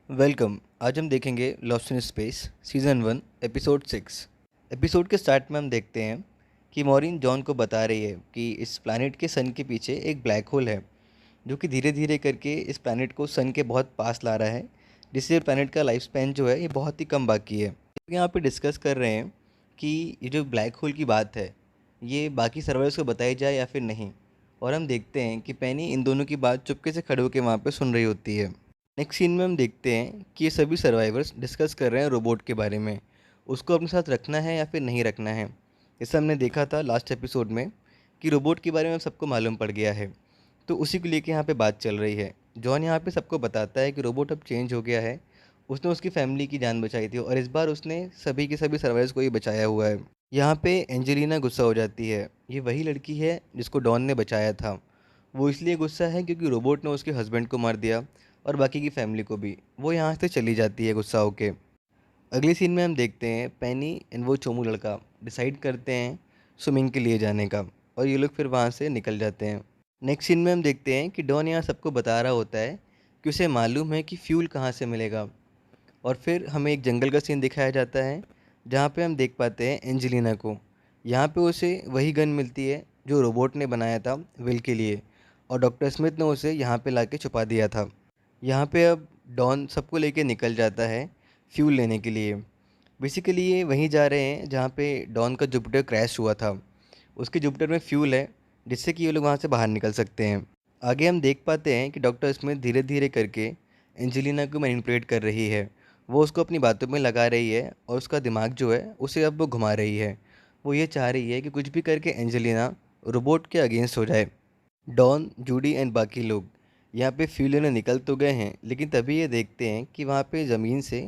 Welcome. आज हम देखेंगे lost in space season 1 episode 6। Episode के स्टार्ट में हम देखते हैं कि मॉरिन जॉन को बता रही है कि इस प्लैनेट के सन के पीछे एक ब्लैक होल है जो कि धीरे धीरे करके इस प्लैनेट को सन के बहुत पास ला रहा है, जिससे प्लैनेट का लाइफ स्पैन जो है ये बहुत ही कम बाकी है। तो यहाँ पे डिस्कस कर रहे हैं कि ये जो ब्लैक होल की बात है ये बाकी सर्वाइवर्स को बताई जाए या फिर नहीं। और हम देखते हैं कि पेनी इन दोनों की बात चुपके से खड़े होकर वहाँ पे सुन रही होती है। नेक्स्ट सीन में हम देखते हैं कि ये सभी सर्वाइवर्स डिस्कस कर रहे हैं रोबोट के बारे में, उसको अपने साथ रखना है या फिर नहीं रखना है। जैसे हमने देखा था लास्ट एपिसोड में कि रोबोट के बारे में सबको मालूम पड़ गया है, तो उसी को लेके यहाँ पे बात चल रही है। जॉन यहाँ पे सबको बताता है कि रोबोट अब चेंज हो गया है, उसने उसकी फैमिली की जान बचाई थी और इस बार उसने सभी के सभी सर्वाइवर्स को ही बचाया हुआ है। यहाँ पे एंजेलिना गुस्सा हो जाती है। ये वही लड़की है जिसको डॉन ने बचाया था। वो इसलिए गुस्सा है क्योंकि रोबोट ने उसके हस्बैंड को मार दिया और बाकी की फैमिली को भी। वो यहाँ से चली जाती है गुस्सा होके। अगली सीन में हम देखते हैं पैनी एंड वो चोमू लड़का डिसाइड करते हैं स्विमिंग के लिए जाने का, और ये लोग फिर वहाँ से निकल जाते हैं। नेक्स्ट सीन में हम देखते हैं कि डॉन यहाँ सबको बता रहा होता है कि उसे मालूम है कि फ्यूल कहाँ से मिलेगा। और फिर हमें एक जंगल का सीन दिखाया जाता है जहाँ पे हम देख पाते हैं एंजेलिना को। यहाँ पे उसे वही गन मिलती है जो रोबोट ने बनाया था विल के लिए, और डॉक्टर स्मिथ ने उसे यहाँ पे लाके छुपा दिया था। यहाँ पे अब डॉन सबको लेके निकल जाता है फ्यूल लेने के लिए। बेसिकली ये वहीं जा रहे हैं जहाँ पे डॉन का जुपिटर क्रैश हुआ था। उसके जुपिटर में फ्यूल है जिससे कि ये लोग वहाँ से बाहर निकल सकते हैं। आगे हम देख पाते हैं कि डॉक्टर स्मिथ धीरे धीरे करके एंजेलिना को मैनिपुलेट कर रही है। वो उसको अपनी बातों में लगा रही है और उसका दिमाग जो है उसे अब वो घुमा रही है। वो ये चाह रही है कि कुछ भी करके एंजेलिना रोबोट के अगेंस्ट हो जाए। डॉन, जूडी एंड बाकी लोग यहाँ पे फ्यूल लेने निकल तो गए हैं, लेकिन तभी ये देखते हैं कि वहाँ पे ज़मीन से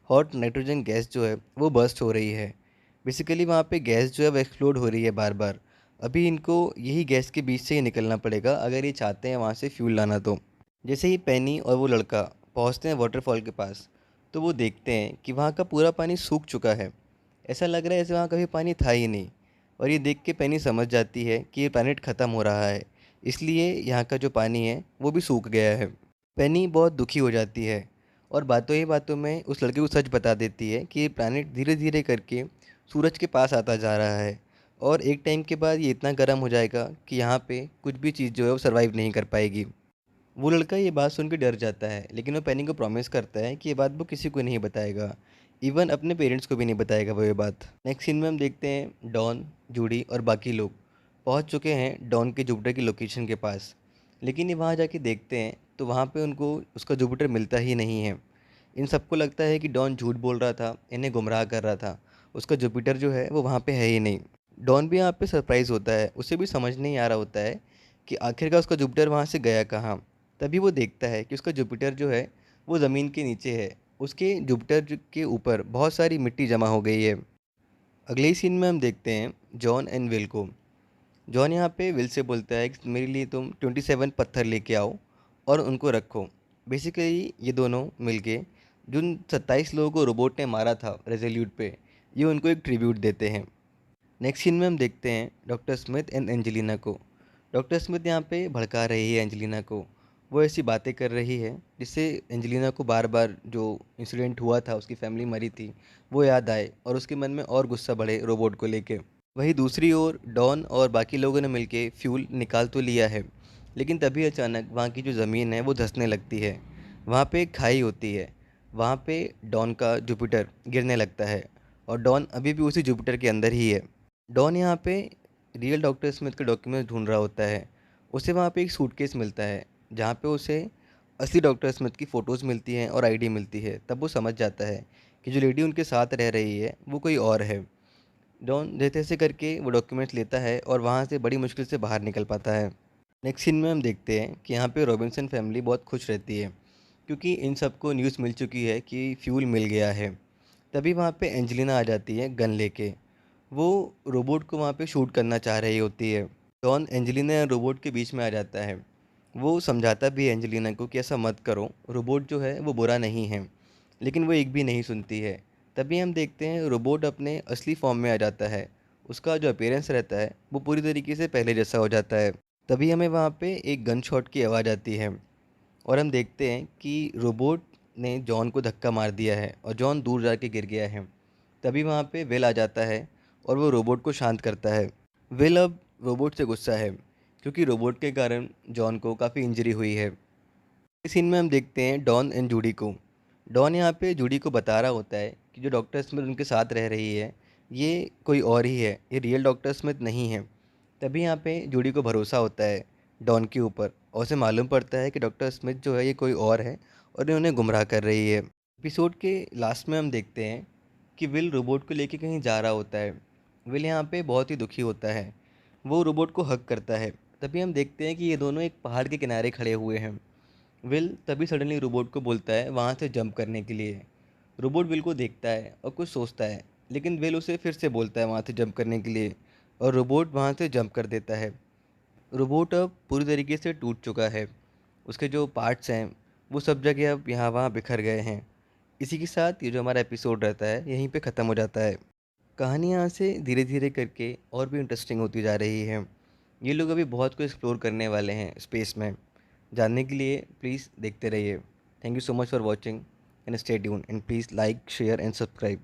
हॉट नाइट्रोजन गैस जो है वो बर्स्ट हो रही है। बेसिकली वहाँ पे गैस जो है वो एक्सप्लोड हो रही है बार बार। अभी इनको यही गैस के बीच से ही निकलना पड़ेगा अगर ये चाहते हैं वहाँ से फ्यूल लाना तो। जैसे ही पैनी और वो लड़का पहुँचते हैं वाटरफॉल के पास, तो वो देखते हैं कि वहाँ का पूरा पानी सूख चुका है। ऐसा लग रहा है जैसे वहाँ कभी पानी था ही नहीं। और ये देख के पैनी समझ जाती है कि ये प्लैनेट ख़त्म हो रहा है, इसलिए यहाँ का जो पानी है वो भी सूख गया है। पेनी बहुत दुखी हो जाती है और बातों ही बातों में उस लड़के को सच बता देती है कि ये प्लैनेट धीरे धीरे करके सूरज के पास आता जा रहा है, और एक टाइम के बाद ये इतना गर्म हो जाएगा कि यहाँ पे कुछ भी चीज़ जो है वो सर्वाइव नहीं कर पाएगी। वो लड़का ये बात सुन के डर जाता है, लेकिन वो पेनी को प्रॉमिस करता है कि ये बात वो किसी को नहीं बताएगा, इवन अपने पेरेंट्स को भी नहीं बताएगा वो ये बात। नेक्स्ट सीन में हम देखते हैं डॉन, जूडी और बाकी लोग पहुंच चुके हैं डॉन के जुपिटर की लोकेशन के पास। लेकिन ये वहाँ जाके देखते हैं तो वहाँ पे उनको उसका जुपिटर मिलता ही नहीं है। इन सबको लगता है कि डॉन झूठ बोल रहा था, इन्हें गुमराह कर रहा था। उसका जुपिटर जो है वो वहाँ पे है ही नहीं। डॉन भी यहाँ पे सरप्राइज़ होता है, उसे भी समझ नहीं आ रहा होता है कि आखिरकार उसका जुपिटर वहाँ से गया कहाँ। तभी वो देखता है कि उसका जुपिटर जो है वो ज़मीन के नीचे है। उसके के ऊपर बहुत सारी मिट्टी जमा हो गई है। अगले ही सीन में हम देखते हैं जॉन एंड विल को। जॉन यहाँ पे विल से बोलता है कि मेरे लिए तुम 27 पत्थर लेके आओ और उनको रखो। बेसिकली ये दोनों मिलके जिन 27 लोगों को रोबोट ने मारा था रेजोल्यूट पे, ये उनको एक ट्रिब्यूट देते हैं। नेक्स्ट सीन में हम देखते हैं डॉक्टर स्मिथ एंड एंजेलिना को। डॉक्टर स्मिथ यहाँ पे भड़का रही है एंजेलिना को। वो ऐसी बातें कर रही है जिससे एंजेलिना को बार बार जो इंसिडेंट हुआ था, उसकी फैमिली मरी थी, वो याद आए और उसके मन में और गुस्सा बढ़े रोबोट को लेके। वहीं दूसरी ओर डॉन और बाकी लोगों ने मिलके फ्यूल निकाल तो लिया है, लेकिन तभी अचानक वहाँ की जो ज़मीन है वो धंसने लगती है। वहाँ पे एक खाई होती है। वहाँ पे डॉन का जुपिटर गिरने लगता है और डॉन अभी भी उसी जुपिटर के अंदर ही है। डॉन यहाँ पे रियल डॉक्टर स्मिथ के डॉक्यूमेंट्स ढूंढ रहा होता है। उसे वहाँ पे एक सूटकेस मिलता है जहाँ पे उसे असली डॉक्टर स्मिथ की फ़ोटोज़ मिलती हैं और आईडी मिलती है। तब वो समझ जाता है कि जो लेडी उनके साथ रह रही है वो कोई और है। डॉन जैसे तैसे करके वो डॉक्यूमेंट्स लेता है और वहाँ से बड़ी मुश्किल से बाहर निकल पाता है। नेक्स्ट सीन में हम देखते हैं कि यहाँ पे रॉबिन्सन फैमिली बहुत खुश रहती है क्योंकि इन सबको न्यूज़ मिल चुकी है कि फ्यूल मिल गया है। तभी वहाँ पे एंजेलिना आ जाती है गन लेके। वो रोबोट को वहाँ पे शूट करना चाह रही होती है। डॉन एंजेलिना और रोबोट के बीच में आ जाता है। वो समझाता भी है एंजेलिना को कि ऐसा मत करो, रोबोट जो है वो बुरा नहीं है, लेकिन वो एक भी नहीं सुनती है। तभी हम देखते हैं रोबोट अपने असली फॉर्म में आ जाता है। उसका जो अपीयरेंस रहता है वो पूरी तरीके से पहले जैसा हो जाता है। तभी हमें वहाँ पे एक गन शॉट की आवाज़ आती है और हम देखते हैं कि रोबोट ने जॉन को धक्का मार दिया है और जॉन दूर जाके गिर गया है। तभी वहाँ पे विल आ जाता है और वो रोबोट को शांत करता है। विल अब रोबोट से गुस्सा है क्योंकि रोबोट के कारण जॉन को काफ़ी इंजरी हुई है। इस सीन में हम देखते हैं डॉन एंड जूडी को। डॉन यहाँ पे जूडी को बता रहा होता है कि जो डॉक्टर स्मिथ उनके साथ रह रही है ये कोई और ही है, ये रियल डॉक्टर स्मिथ नहीं है। तभी यहाँ पे जूडी को भरोसा होता है डॉन के ऊपर और उसे मालूम पड़ता है कि डॉक्टर स्मिथ जो है ये कोई और है और ये उन्हें गुमराह कर रही है। एपिसोड के लास्ट में हम देखते हैं कि विल रोबोट को लेके कहीं जा रहा होता है। विल यहाँ पे बहुत ही दुखी होता है, वो रोबोट को हग करता है। तभी हम देखते हैं कि ये दोनों एक पहाड़ के किनारे खड़े हुए हैं। विल तभी सडनली रोबोट को बोलता है वहाँ से जंप करने के लिए। रोबोट विल को देखता है और कुछ सोचता है, लेकिन विल उसे फिर से बोलता है वहाँ से जंप करने के लिए और रोबोट वहाँ से जंप कर देता है। रोबोट अब पूरी तरीके से टूट चुका है, उसके जो पार्ट्स हैं वो सब जगह अब यहाँ वहाँ बिखर गए हैं। इसी के साथ ये जो हमारा एपिसोड रहता है यहीं पे ख़त्म हो जाता है। कहानी यहाँ से धीरे धीरे करके और भी इंटरेस्टिंग होती जा रही है। ये लोग अभी बहुत कुछ एक्सप्लोर करने वाले हैं स्पेस में। जानने के लिए प्लीज़ देखते रहिए। Thank you so much for watching and stay tune and please like share and subscribe.